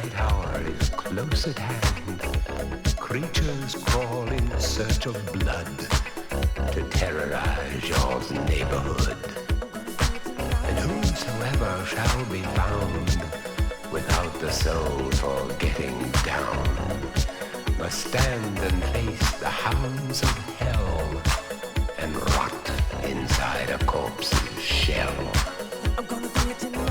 night hour is close at hand. Creatures crawl in search of blood to terrorize your neighborhood. And whosoever shall be found without the soul for getting down must stand and face the hounds of hell and rot inside a corpse's shell. I'm gonna bring it tonight.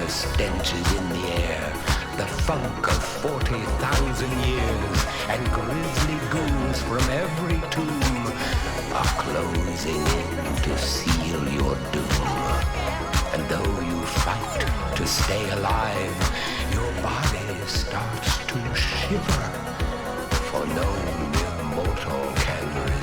Stench is in the air, the funk of 40,000 years, and grisly ghouls from every tomb are closing in to seal your doom. And though you fight to stay alive, your body starts to shiver, for no mere mortal can